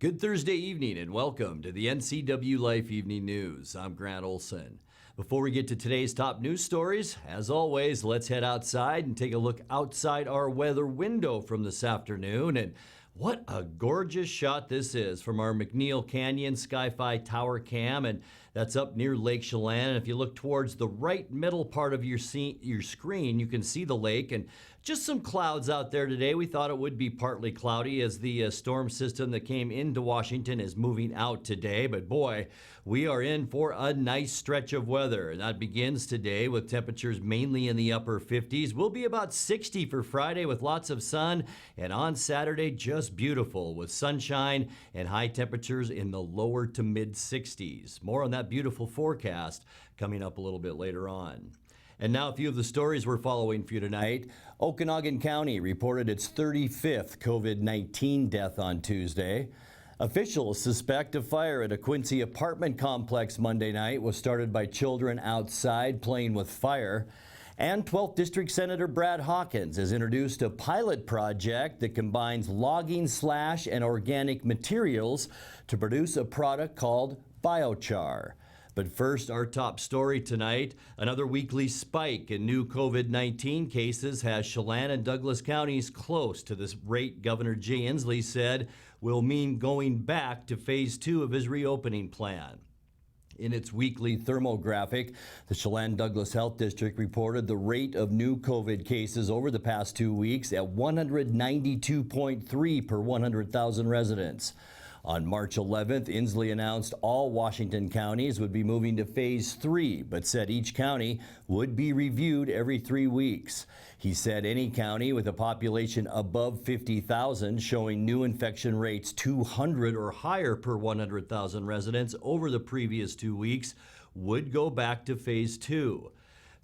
Good Thursday evening and welcome to the NCWLIFE Evening News. I'm Grant Olson. Before we get to today's top news stories, as always, let's head outside and take a look outside our weather window from this afternoon. And what a gorgeous shot this is from our McNeil Canyon Sky-Fi Tower Cam, and that's up near Lake Chelan. And if you look towards the right middle part of your screen, you can see the lake and just some clouds out there today. We thought it would be partly cloudy as the storm system that came into Washington is moving out today. But boy, we are in for a nice stretch of weather. And that begins today with temperatures mainly in the upper 50s. We'll be about 60 for Friday with lots of sun. And on Saturday, just beautiful with sunshine and high temperatures in the lower to mid 60s. More on that beautiful forecast coming up a little bit later on. And now a few of the stories we're following for you tonight. Okanagan County reported its 35th COVID-19 death on Tuesday. Officials suspect a fire at a Quincy apartment complex Monday night was started by children outside playing with fire. And 12th District Senator Brad Hawkins has introduced a pilot project that combines logging slash and organic materials to produce a product called biochar. But first, our top story tonight, another weekly spike in new COVID-19 cases has Chelan and Douglas counties close to this rate Governor Jay Inslee said will mean going back to phase 2 of his reopening plan. In its weekly thermographic, the Chelan Douglas Health District reported the rate of new COVID cases over the past 2 weeks at 192.3 per 100,000 residents. On March 11th, Inslee announced all Washington counties would be moving to phase 3, but said each county would be reviewed every 3 weeks. He said any county with a population above 50,000 showing new infection rates 200 or higher per 100,000 residents over the previous 2 weeks would go back to phase 2.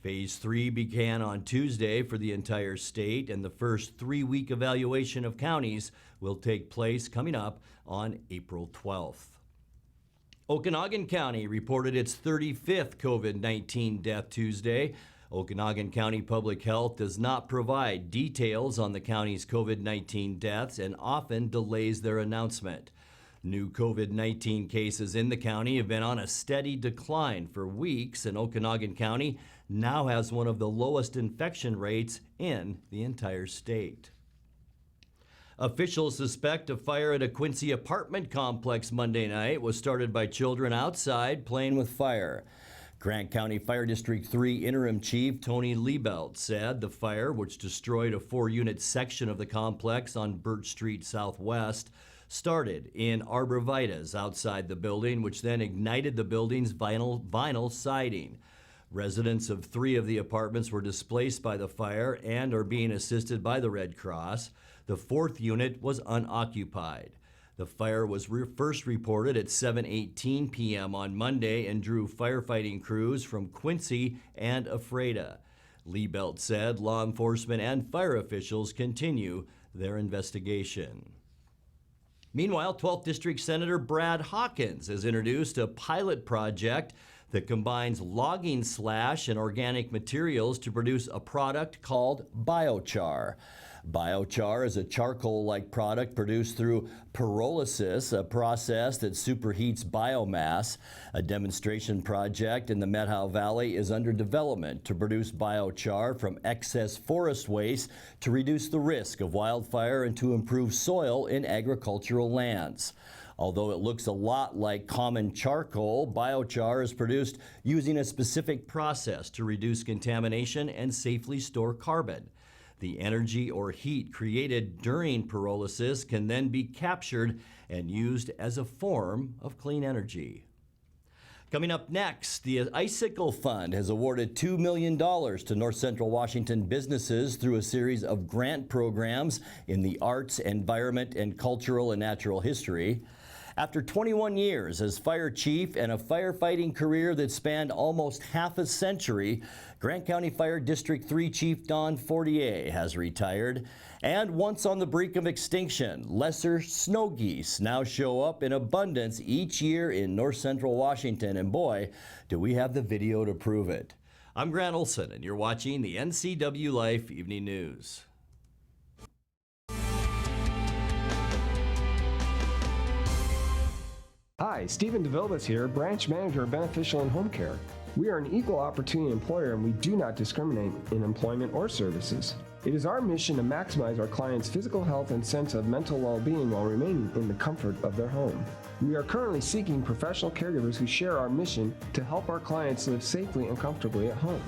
Phase 3 began on Tuesday for the entire state, and the first 3-week evaluation of counties will take place coming up on April 12th. Okanagan County reported its 35th COVID-19 death Tuesday. Okanagan County Public Health does not provide details on the county's COVID-19 deaths and often delays their announcement. New COVID-19 cases in the county have been on a steady decline for weeks, and Okanagan County now has one of the lowest infection rates in the entire state. Officials suspect a fire at a Quincy apartment complex Monday night was started by children outside playing with fire. Grant County Fire District 3 Interim Chief Tony Liebelt said the fire, which destroyed a 4-unit section of the complex on Birch Street Southwest, started in arborvitaes outside the building, which then ignited the building's vinyl siding. Residents of 3 of the apartments were displaced by the fire and are being assisted by the Red Cross. The 4th unit was unoccupied. The fire was first reported at 7:18 p.m. on Monday and drew firefighting crews from Quincy and Ephrata. Liebelt said law enforcement and fire officials continue their investigation. Meanwhile, 12th District Senator Brad Hawkins has introduced a pilot project that combines logging slash and organic materials to produce a product called biochar. Biochar is a charcoal-like product produced through pyrolysis, a process that superheats biomass. A demonstration project in the Methow Valley is under development to produce biochar from excess forest waste to reduce the risk of wildfire and to improve soil in agricultural lands. Although it looks a lot like common charcoal, biochar is produced using a specific process to reduce contamination and safely store carbon. The energy or heat created during pyrolysis can then be captured and used as a form of clean energy. Coming up next, the Icicle Fund has awarded $2 million to North Central Washington businesses through a series of grant programs in the arts, environment, and cultural and natural history. After 21 years as fire chief and a firefighting career that spanned almost half a century, Grant County Fire District 3 Chief Don Fortier has retired. And once on the brink of extinction, lesser snow geese now show up in abundance each year in north central Washington. And boy, do we have the video to prove it. I'm Grant Olson, and you're watching the NCWLIFE Evening News. Hi, Stephen DeVilbiss here, Branch Manager of Beneficial and Home Care. We are an equal opportunity employer and we do not discriminate in employment or services. It is our mission to maximize our clients' physical health and sense of mental well-being while remaining in the comfort of their home. We are currently seeking professional caregivers who share our mission to help our clients live safely and comfortably at home.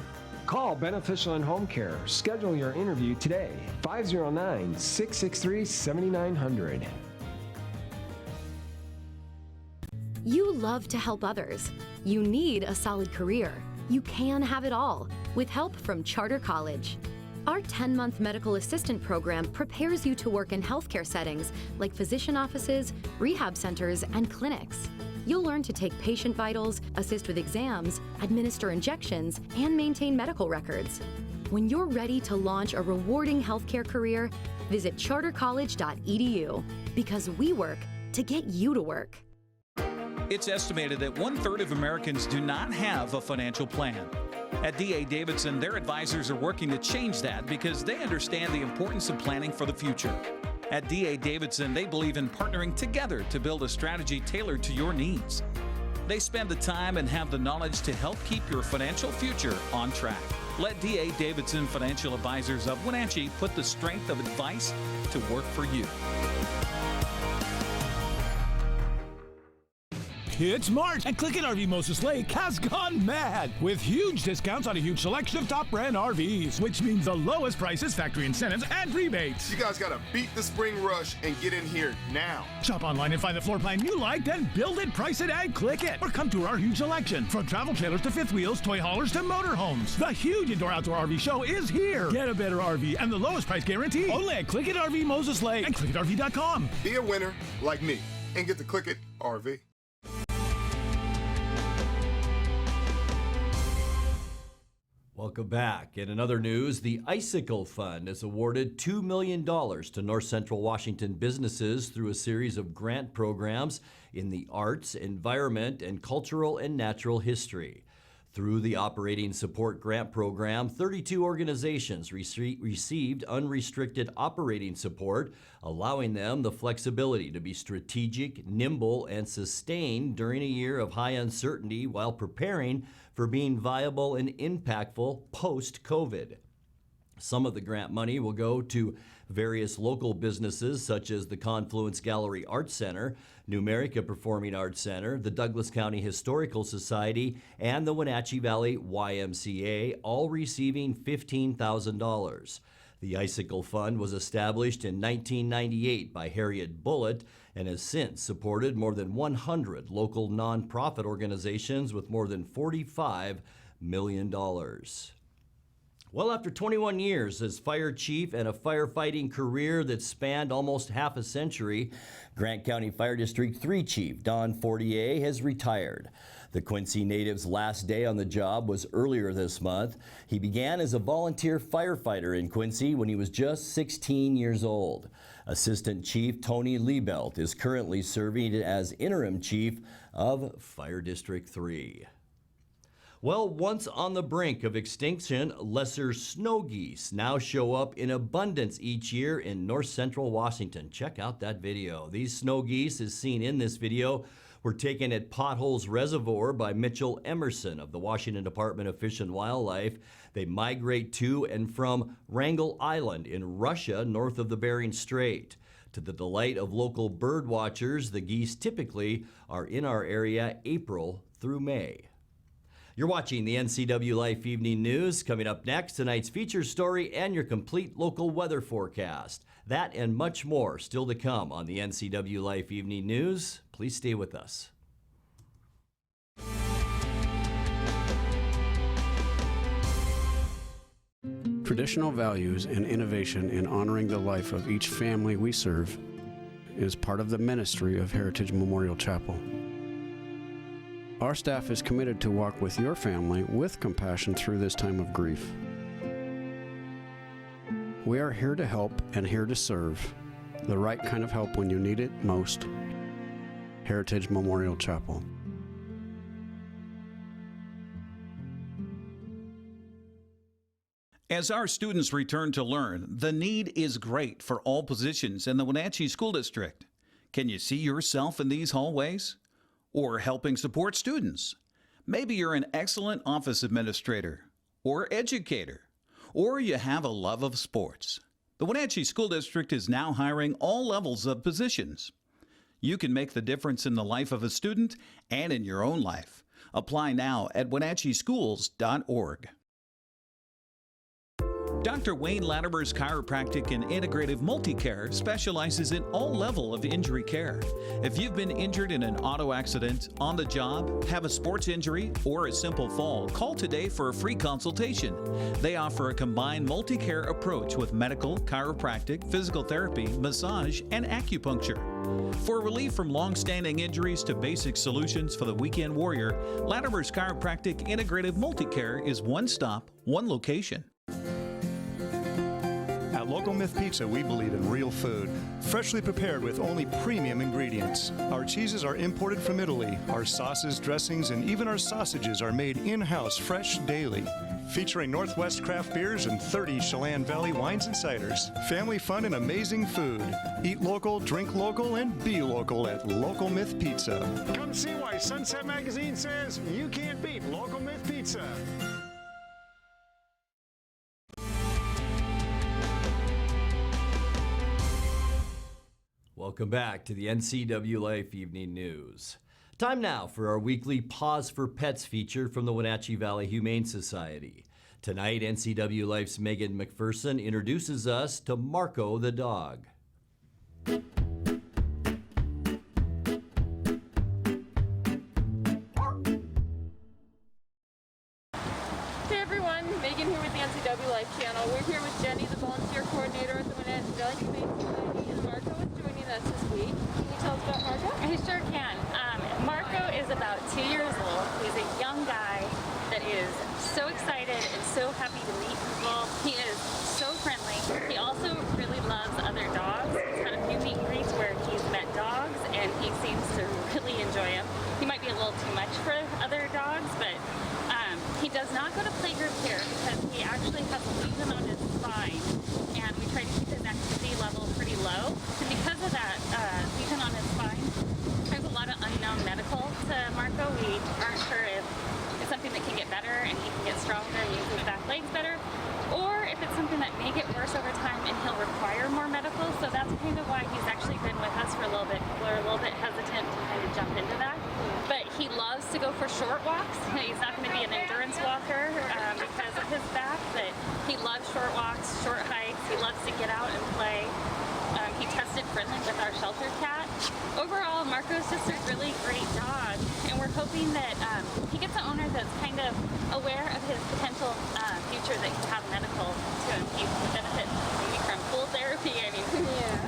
Call Beneficial and Home Care. Schedule your interview today. 509-663-7900. You love to help others. You need a solid career. You can have it all with help from Charter College. Our 10-month medical assistant program prepares you to work in healthcare settings like physician offices, rehab centers, and clinics. You'll learn to take patient vitals, assist with exams, administer injections, and maintain medical records. When you're ready to launch a rewarding healthcare career, visit chartercollege.edu because we work to get you to work. It's estimated that 1/3 of Americans do not have a financial plan. At D.A. Davidson, their advisors are working to change that because they understand the importance of planning for the future. At D.A. Davidson, they believe in partnering together to build a strategy tailored to your needs. They spend the time and have the knowledge to help keep your financial future on track. Let D.A. Davidson Financial Advisors of Wenatchee put the strength of advice to work for you. It's March, and Click It RV Moses Lake has gone mad with huge discounts on a huge selection of top brand RVs, which means the lowest prices, factory incentives, and rebates. You guys gotta beat the spring rush and get in here now. Shop online and find the floor plan you like, then build it, price it, and click it. Or come to our huge selection, from travel trailers to fifth wheels, toy haulers to motorhomes. The huge indoor-outdoor RV show is here. Get a better RV and the lowest price guarantee only at Click It RV Moses Lake and ClickItRV.com. Be a winner like me and get the Click It RV. Welcome back. In another news, the Icicle Fund has awarded $2 million to North Central Washington businesses through a series of grant programs in the arts, environment, and cultural and natural history. Through the Operating Support Grant Program, 32 organizations received unrestricted operating support, allowing them the flexibility to be strategic, nimble, and sustained during a year of high uncertainty while preparing for being viable and impactful post-COVID. Some of the grant money will go to various local businesses such as the Confluence Gallery Arts Center, Numerica Performing Arts Center, the Douglas County Historical Society, and the Wenatchee Valley YMCA, all receiving $15,000. The Icicle Fund was established in 1998 by Harriet Bullitt and has since supported more than 100 local nonprofit organizations with more than $45 million. Well, after 21 years as fire chief and a firefighting career that spanned almost half a century, Grant County Fire District 3 Chief Don Fortier has retired. The Quincy native's last day on the job was earlier this month. He began as a volunteer firefighter in Quincy when he was just 16 years old. Assistant Chief Tony Liebelt is currently serving as interim chief of Fire District 3. Well, once on the brink of extinction, lesser snow geese now show up in abundance each year in north central Washington. Check out that video. These snow geese, as seen in this video, were taken at Potholes Reservoir by Mitchell Emerson of the Washington Department of Fish and Wildlife. They migrate to and from Wrangel Island in Russia, north of the Bering Strait. To the delight of local bird watchers, the geese typically are in our area April through May. You're watching the NCWLIFE Evening News. Coming up next, tonight's feature story and your complete local weather forecast. That and much more still to come on the NCWLIFE Evening News. Please stay with us. Traditional values and innovation in honoring the life of each family we serve is part of the ministry of Heritage Memorial Chapel. Our staff is committed to walk with your family with compassion through this time of grief. We are here to help and here to serve, the right kind of help when you need it most. Heritage Memorial Chapel. As our students return to learn, the need is great for all positions in the Wenatchee School District. Can you see yourself in these hallways? or helping support students. Maybe you're an excellent office administrator or educator, or you have a love of sports. The Wenatchee School District is now hiring all levels of positions. You can make the difference in the life of a student and in your own life. Apply now at wenatcheeschools.org. Dr. Wayne Latimer's Chiropractic and Integrative Multicare specializes in all level of injury care. If you've been injured in an auto accident, on the job, have a sports injury, or a simple fall, call today for a free consultation. They offer a combined multi-care approach with medical, chiropractic, physical therapy, massage, and acupuncture. For relief from long-standing injuries to basic solutions for the weekend warrior, Latimer's Chiropractic Integrative Multicare is one stop, one location. At Local Myth Pizza, we believe in real food, freshly prepared with only premium ingredients. Our cheeses are imported from Italy. Our sauces, dressings, and even our sausages are made in-house fresh daily. Featuring Northwest craft beers and 30 Chelan Valley wines and ciders. Family fun and amazing food. Eat local, drink local, and be local at Local Myth Pizza. Come see why Sunset Magazine says you can't beat Local Myth Pizza. Welcome back to the NCWLIFE Evening News. Time now for our weekly Pause for Pets feature from the Wenatchee Valley Humane Society. Tonight, NCWLIFE's Megan McPherson introduces us to Marco the dog. Hey everyone, Megan here with the NCWLIFE channel. We're here with Jenny, the volunteer coordinator at the Wenatchee Valley Humane Society, and Marco is joining us this week. Can you tell us about Marco? I sure can. Marco is about 2 years old. He's a young guy that is so excited and so happy to meet people. He is so friendly. He also really loves other dogs. He's had a few meet and greets where he's met dogs and he seems to really enjoy them. He might be a little too much for other dogs, but he does not go to playgroup care because he actually has a lesion on his spine, and we try to keep his activity level pretty low. And because of that lesion on his spine, there's a lot of unknown medical to Marco. We aren't sure if it's something that can get better and he can get stronger and use his back legs better, or if it's something that may get worse over time and he'll require more medical. So that's kind of why he's actually been with us for a little bit. People are a little bit hesitant to kind of jump into that. But he loves to go for short walks. He's not going to be an endurance walker because of his back, but he loves short walks, short hikes. He loves to get out and play. He tested friendly with our shelter cat. Overall, Marco's just a really great dog, and we're hoping that he gets an owner that's kind of aware of his potential future that he have medical to him. He benefits maybe from pool therapy. I mean,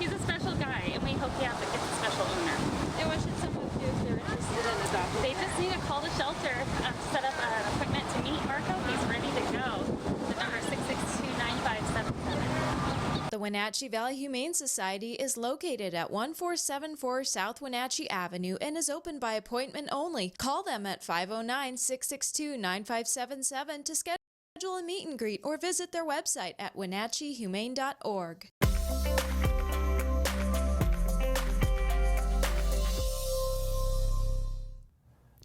he's a special guy, and we hope he gets a special owner. And what should someone do if they're interested in adopting? They just need to call the shelter, set up an appointment to meet Marco. He's ready to go. The number is 662-9577. The Wenatchee Valley Humane Society is located at 1474 South Wenatchee Avenue and is open by appointment only. Call them at 509-662-9577 to schedule a meet and greet or visit their website at wenatcheehumane.org.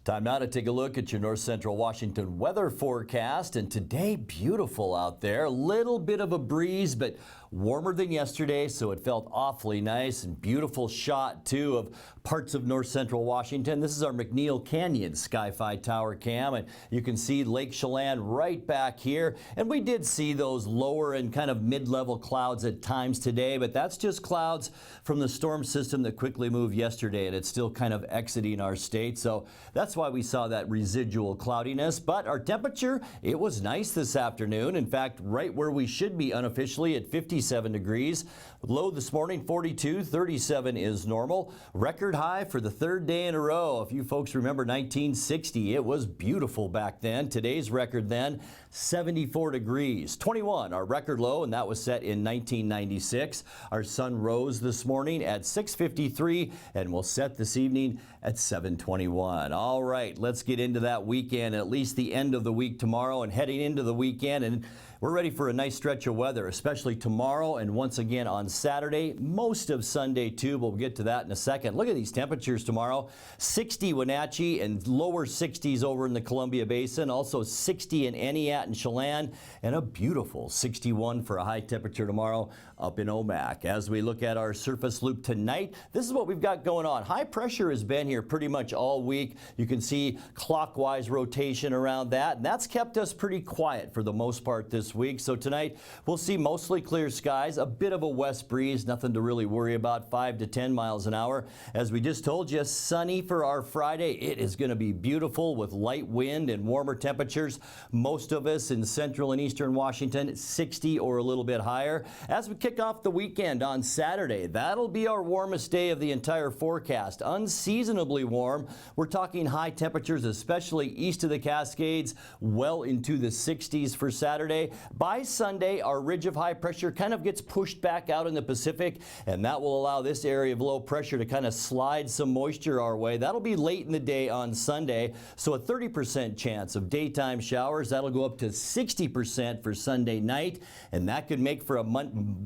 Time now to take a look at your North Central Washington weather forecast. And today, beautiful out there. A little bit of a breeze, but warmer than yesterday, so it felt awfully nice, and beautiful shot too of parts of North Central Washington. This is our McNeil Canyon Sky-Fi Tower cam, and you can see Lake Chelan right back here. And we did see those lower and kind of mid-level clouds at times today, but that's just clouds from the storm system that quickly moved yesterday, and it's still kind of exiting our state. So that's why we saw that residual cloudiness. But our temperature, it was nice this afternoon. In fact, right where we should be unofficially at 57 degrees. Low this morning, 42, 37 is normal. Record high for the third day in a row. If you folks remember 1960, it was beautiful back then. Today's record then, 74 degrees. 21, our record low, and that was set in 1996. Our sun rose this morning at 6:53 and will set this evening at 7:21. All right, let's get into that weekend, at least the end of the week tomorrow and heading into the weekend. And We're ready for a nice stretch of weather, especially tomorrow and once again on Saturday, most of Sunday too. We'll get to that in a second. Look at these temperatures tomorrow. 60 Wenatchee and lower 60s over in the Columbia Basin. Also 60 in Eniat and Chelan, and a beautiful 61 for a high temperature tomorrow up in Omak. As we look at our surface loop tonight, this is what we've got going on. High pressure has been here pretty much all week. You can see clockwise rotation around that, and that's kept us pretty quiet for the most part this week. So tonight we'll see mostly clear skies, a bit of a west breeze, nothing to really worry about, 5 to 10 miles an hour. As we just told you, sunny for our Friday. It is going to be beautiful with light wind and warmer temperatures. Most of us in central and eastern Washington, 60 or a little bit higher. As we kick off the weekend on Saturday, that'll be our warmest day of the entire forecast. Unseasonably warm. We're talking high temperatures, especially east of the Cascades, well into the 60s for Saturday. By Sunday, our ridge of high pressure kind of gets pushed back out in the Pacific, and that will allow this area of low pressure to kind of slide some moisture our way. That'll be late in the day on Sunday, so a 30% chance of daytime showers. That'll go up to 60% for Sunday night, and that could make for a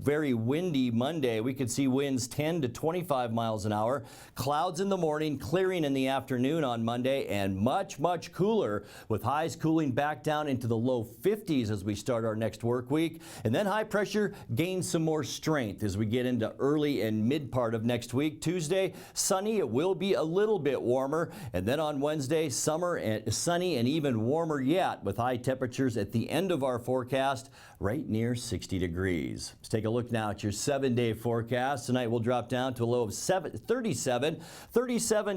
very windy Monday. We could see winds 10 to 25 miles an hour. Clouds in the morning, clearing in the afternoon on Monday, and much, much cooler, with highs cooling back down into the low 50s as we start our next work week. And then high pressure gains some more strength as we get into early and mid part of next week. Tuesday, sunny. It will be a little bit warmer. And then on Wednesday, summer and sunny and even warmer yet, with high temperatures at the end of our forecast right near 60 degrees. Let's take a look now at your 7-day forecast. Tonight we'll drop down to a low of 37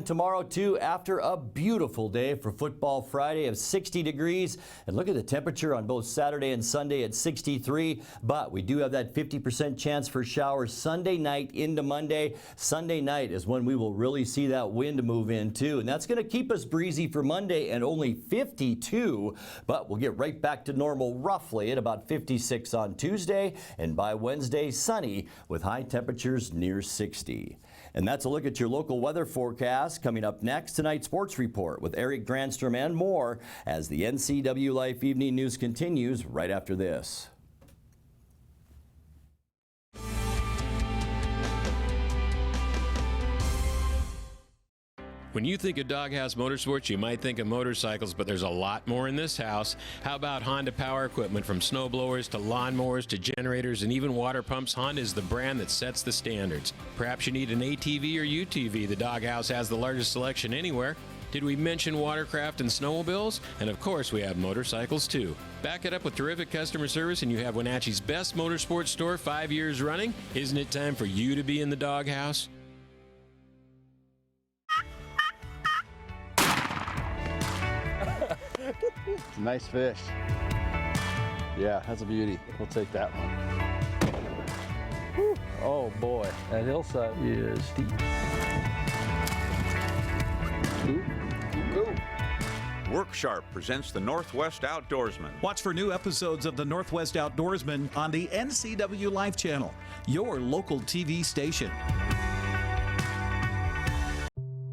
tomorrow too, after a beautiful day for Football Friday of 60 degrees. And look at the temperature on both Saturday and Sunday at 63, but we do have that 50% chance for showers Sunday night into Monday. Sunday night is when we will really see that wind move in too, and that's going to keep us breezy for Monday and only 52, but we'll get right back to normal roughly at about 56 on Tuesday, and by Wednesday, sunny with high temperatures near 60. And that's a look at your local weather forecast. Coming up next, tonight's sports report with Eric Granstrom and more as the NCWLIFE Evening News continues right after this. When you think of Doghouse Motorsports, you might think of motorcycles, but there's a lot more in this house. How about Honda power equipment? From snow blowers to lawnmowers to generators and even water pumps, Honda is the brand that sets the standards. Perhaps you need an ATV or UTV. The Doghouse has the largest selection anywhere. Did we mention watercraft and snowmobiles? And of course, we have motorcycles too. Back it up with terrific customer service and you have Wenatchee's best motorsports store 5 years running. Isn't it time for you to be in the Doghouse? Nice fish. Yeah, that's a beauty. We'll take that one. Whew. Oh boy, that hillside is steep. WorkSharp presents the Northwest Outdoorsman. Watch for new episodes of the Northwest Outdoorsman on the NCWLIFE channel, your local TV station.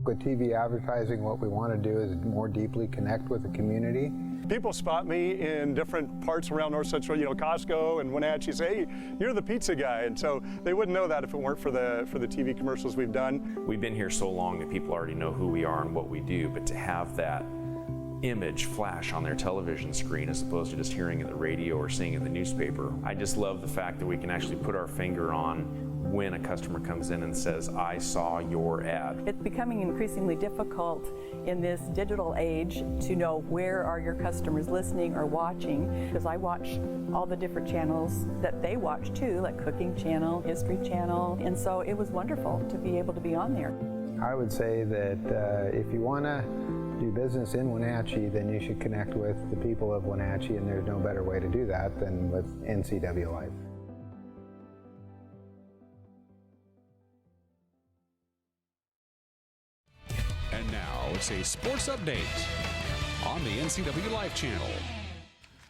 With TV advertising, what we want to do is more deeply connect with the community. People spot me in different parts around North Central, Costco and Wenatchee, say, hey, you're the pizza guy. And so they wouldn't know that if it weren't for the TV commercials we've done. We've been here so long that people already know who we are and what we do, but to have that image flash on their television screen as opposed to just hearing it in the radio or seeing it in the newspaper, I just love the fact that we can actually put our finger on when a customer comes in and says, I saw your ad. It's becoming increasingly difficult in this digital age to know where are your customers listening or watching, because I watch all the different channels that they watch too, like Cooking Channel, History Channel, and so it was wonderful to be able to be on there. I would say that if you want to do business in Wenatchee, then you should connect with the people of Wenatchee, and there's no better way to do that than with NCWLIFE. And now it's a sports update on the NCWLIFE channel.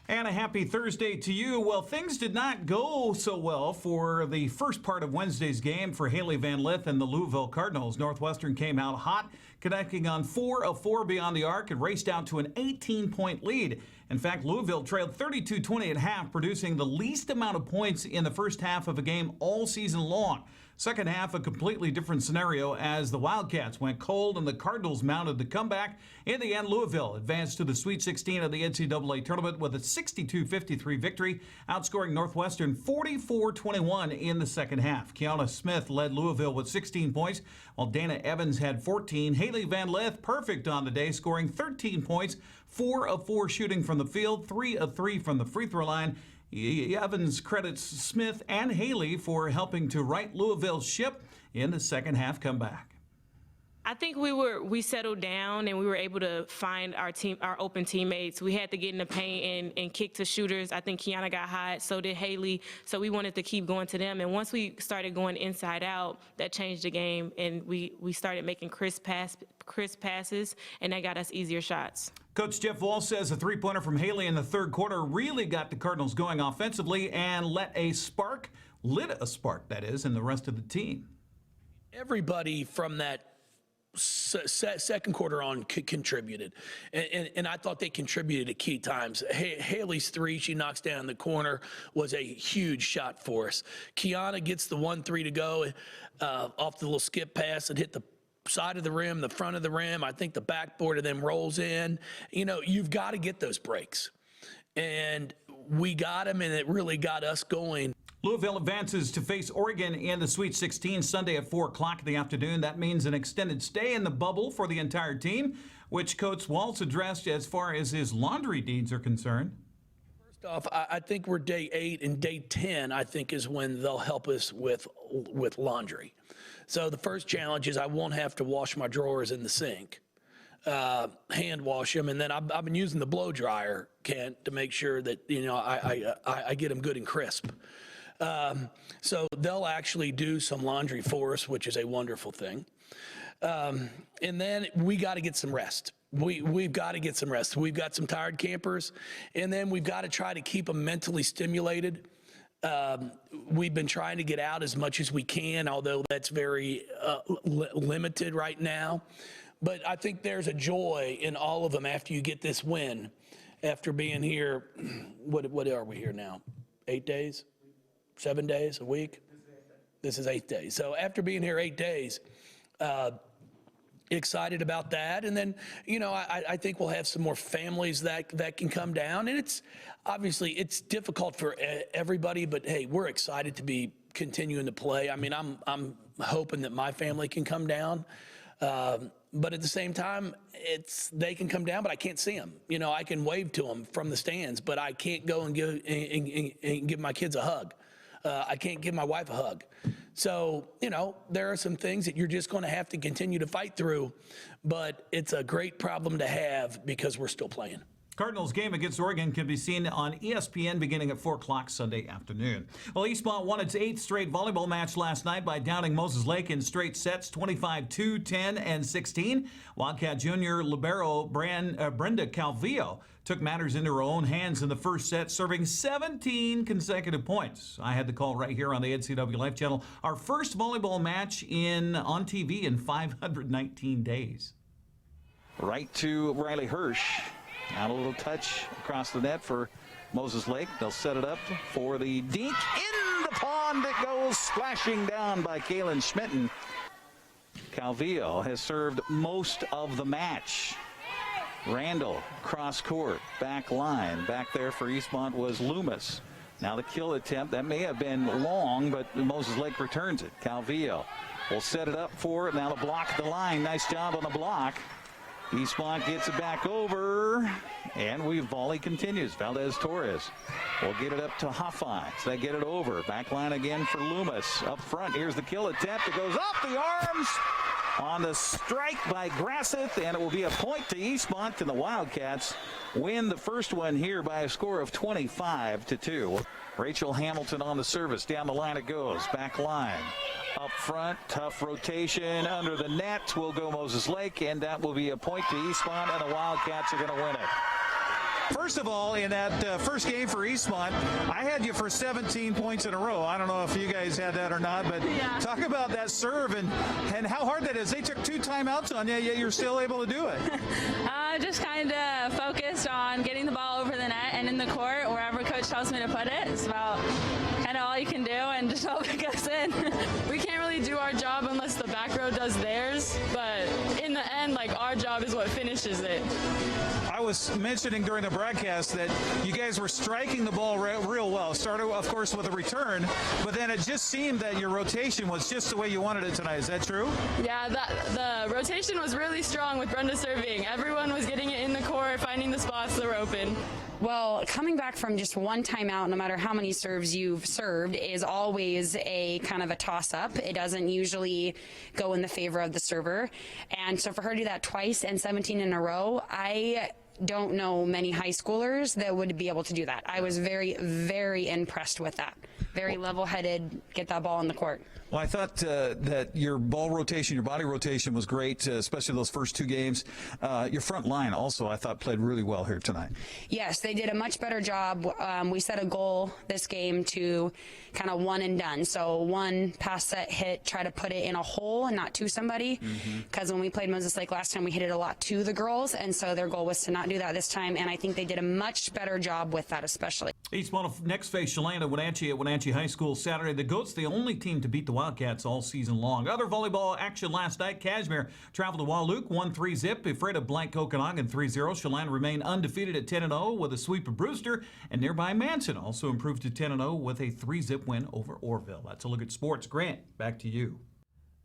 And a happy Thursday to you. Well, things did not go so well for the first part of Wednesday's game for Haley Van Lith and the Louisville Cardinals. Northwestern came out hot, connecting on 4 of 4 beyond the arc and raced out to an 18-point lead. In fact, Louisville trailed 32-20 at half, producing the least amount of points in the first half of a game all season long. Second half, a completely different scenario as the Wildcats went cold and the Cardinals mounted the comeback. In the end, Louisville advanced to the Sweet 16 of the NCAA tournament with a 62-53 victory, outscoring Northwestern 44-21 in the second half. Kiana Smith led Louisville with 16 points, while Dana Evans had 14. Haley Van Lith perfect on the day, scoring 13 points, 4 of 4 shooting from the field, 3 of 3 from the free throw line. Evans credits Smith and Haley for helping to right Louisville's ship in the second half comeback. I think we settled down and we were able to find our open teammates. We had to get in the paint and kick to shooters. I think Kiana got hot, so did Haley. So we wanted to keep going to them. And once we started going inside out, that changed the game. And we started making crisp passes, and that got us easier shots. Coach Jeff Wall says a three-pointer from Haley in the third quarter really got the Cardinals going offensively and lit a spark, that is, in the rest of the team. Everybody from that second quarter on contributed, and I thought they contributed at key times. Haley's three, she knocks down the corner, was a huge shot for us. Kiana gets the 1-3 to go off the little skip pass and hit the side of the rim, the front of the rim. I think the backboard of them rolls in. You know, you've got to get those breaks, and we got them, and it really got us going. Louisville advances to face Oregon in the Sweet 16 Sunday at 4 o'clock in the afternoon. That means an extended stay in the bubble for the entire team, which Coach Waltz addressed as far as his laundry needs are concerned. First off, I think we're day 8, and day 10, I think, is when they'll help us with laundry. So the first challenge is I won't have to wash my drawers in the sink, hand wash them, and then I've been using the blow dryer, Kent, to make sure that, you know, I get them good and crisp. So they'll actually do some laundry for us, which is a wonderful thing. And then we got to get some rest. We've got to get some rest. We've got some tired campers, and then we've got to try to keep them mentally stimulated. We've been trying to get out as much as we can, although that's very limited right now. But I think there's a joy in all of them after you get this win, after being here. What are we here now? 8 days? 7 days, a week? This is 8 days. So after being here 8 days, excited about that. And then, you know, I think we'll have some more families that can come down. And it's obviously it's difficult for everybody, but hey, we're excited to be continuing to play. I mean, I'm hoping that my family can come down. But at the same time, they can come down, but I can't see them. You know, I can wave to them from the stands, but I can't go and give my kids a hug. I can't give my wife a hug. So, you know, there are some things that you're just going to have to continue to fight through, but it's a great problem to have because we're still playing. Cardinals game against Oregon can be seen on ESPN beginning at 4 o'clock Sunday afternoon. Well, Eastmont won its 8th straight volleyball match last night by downing Moses Lake in straight sets, 25-2, 10, and 16. Wildcat Junior libero Brenda Calvillo took matters into her own hands in the first set, serving 17 consecutive points. I had the call right here on the NCWLIFE channel. Our first volleyball match on TV in 519 days. Right to Riley Hirsch. Out a little touch across the net for Moses Lake. They'll set it up for the dink in the pond. It goes splashing down by Kaylin Schmitten. Calvillo has served most of the match. Randall cross court, back line. Back there for Eastmont was Loomis. Now the kill attempt. That may have been long, but Moses Lake returns it. Calvillo will set it up for it. Now to block the line. Nice job on the block. Eastmont gets it back over, and volley continues. Valdez-Torres will get it up to Hoffine. So they get it over. Back line again for Loomis. Up front, here's the kill attempt. It goes off the arms on the strike by Grasseth, and it will be a point to Eastmont, and the Wildcats win the first one here by a score of 25-2. Rachel Hamilton on the service. Down the line it goes. Back line. Up front, tough rotation under the net will go Moses Lake, and that will be a point to Eastmont, and the Wildcats are going to win it. First of all, in that first game for Eastmont, I had you for 17 points in a row. I don't know if you guys had that or not, but talk about that serve and how hard that is. They took 2 timeouts on you, yet you're still able to do it. Just kind of focused on getting the ball over the net and in the court wherever coach tells me to put it. It's about kind of all you can do and just hope it goes in. We can't really do our job unless the back row does theirs, but in the end, like, our job is what finishes it. I was mentioning during the broadcast that you guys were striking the ball real well. Started, of course, with a return, but then it just seemed that your rotation was just the way you wanted it tonight. Is that true? Yeah, the rotation was really strong with Brenda serving. Everyone was getting it in the court, finding the spots that were open. Well, coming back from just one timeout, no matter how many serves you've served, is always a kind of a toss-up. It doesn't usually go in the favor of the server. And so for her to do that twice and 17 in a row, I don't know many high schoolers that would be able to do that. I was very, very impressed with that. Very level-headed, get that ball in the court. Well, I thought that your ball rotation, your body rotation was great, especially those first 2 games. Your front line also, I thought, played really well here tonight. Yes, they did a much better job. We set a goal this game to kind of one and done. So one pass set hit, try to put it in a hole and not to somebody. Because when we played Moses Lake last time, we hit it a lot to the girls. And so their goal was to not do that this time. And I think they did a much better job with that especially. Eastmont will next face Chelan and Wenatchee at Wenatchee High School Saturday. The Goats, the only team to beat the Wildcats all season long. Other volleyball action last night. Kashmir traveled to Wahluke, 1-3-zip. Afraid of blank Okanagan 3-0. Chelan remained undefeated at 10-0 with a sweep of Brewster. And nearby Manson also improved to 10-0 with a 3-zip win over Orville. That's a look at sports. Grant, back to you.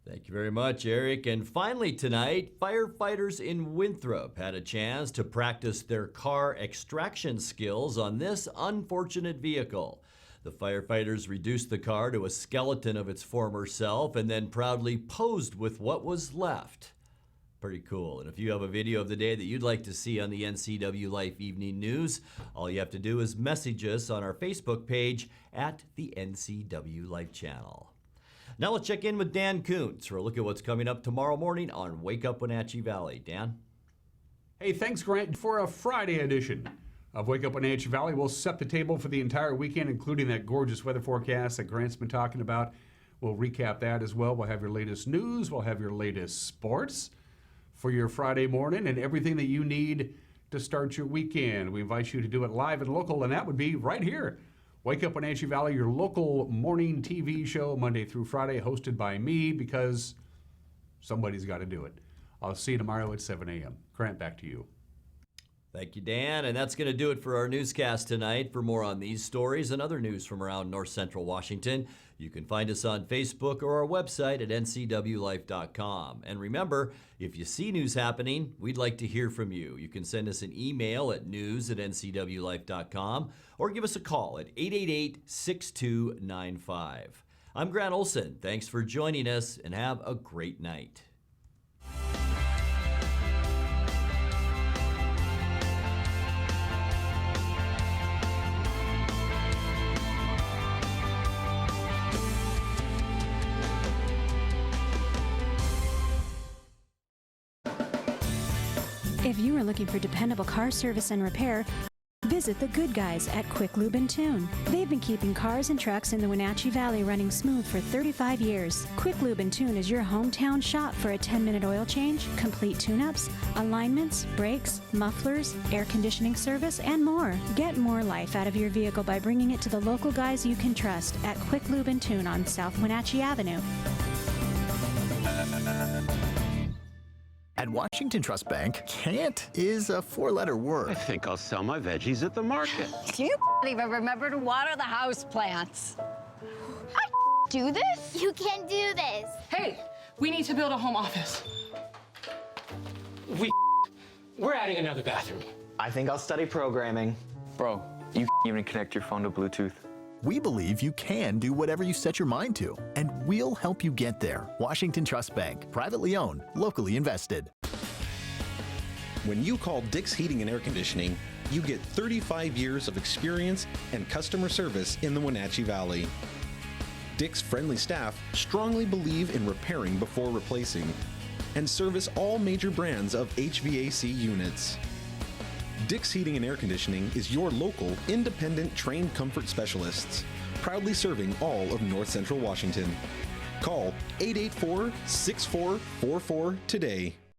Thank you very much, Eric. And finally tonight, firefighters in Winthrop had a chance to practice their car extraction skills on this unfortunate vehicle. The firefighters reduced the car to a skeleton of its former self and then proudly posed with what was left. Pretty cool. And if you have a video of the day that you'd like to see on the NCWLIFE Evening News, all you have to do is message us on our Facebook page at the NCWLIFE channel. Now let's check in with Dan Kuntz for a look at what's coming up tomorrow morning on Wake Up Wenatchee Valley. Dan? Hey, thanks, Grant. For a Friday edition of Wake Up Wenatchee Valley, we'll set the table for the entire weekend, including that gorgeous weather forecast that Grant's been talking about. We'll recap that as well. We'll have your latest news. We'll have your latest sports for your Friday morning and everything that you need to start your weekend. We invite you to do it live and local, and that would be right here. Wake Up Wenatchee Valley, your local morning TV show, Monday through Friday, hosted by me, because somebody's got to do it. I'll see you tomorrow at 7 a.m. Grant, back to you. Thank you, Dan. And that's going to do it for our newscast tonight. For more on these stories and other news from around North Central Washington, you can find us on Facebook or our website at ncwlife.com. And remember, if you see news happening, we'd like to hear from you. You can send us an email at news@ncwlife.com or give us a call at 888-6295. I'm Grant Olson. Thanks for joining us and have a great night. If you are looking for dependable car service and repair, visit the good guys at Quick Lube and Tune. They've been keeping cars and trucks in the Wenatchee Valley running smooth for 35 years. Quick Lube and Tune is your hometown shop for a 10-minute oil change, complete tune-ups, alignments, brakes, mufflers, air conditioning service, and more. Get more life out of your vehicle by bringing it to the local guys you can trust at Quick Lube and Tune on South Wenatchee Avenue. At Washington Trust Bank, can't is a 4-letter word. I think I'll sell my veggies at the market. You even remember to water the house plants. I do this? You can do this. Hey, we need to build a home office. We're adding another bathroom. I think I'll study programming. Bro, you even connect your phone to Bluetooth. We believe you can do whatever you set your mind to, and we'll help you get there. Washington Trust Bank, privately owned, locally invested. When you call Dick's Heating and Air Conditioning, you get 35 years of experience and customer service in the Wenatchee Valley. Dick's friendly staff strongly believe in repairing before replacing and service all major brands of HVAC units. Dick's Heating and Air Conditioning is your local, independent, trained comfort specialists, proudly serving all of North Central Washington. Call 884-6444 today.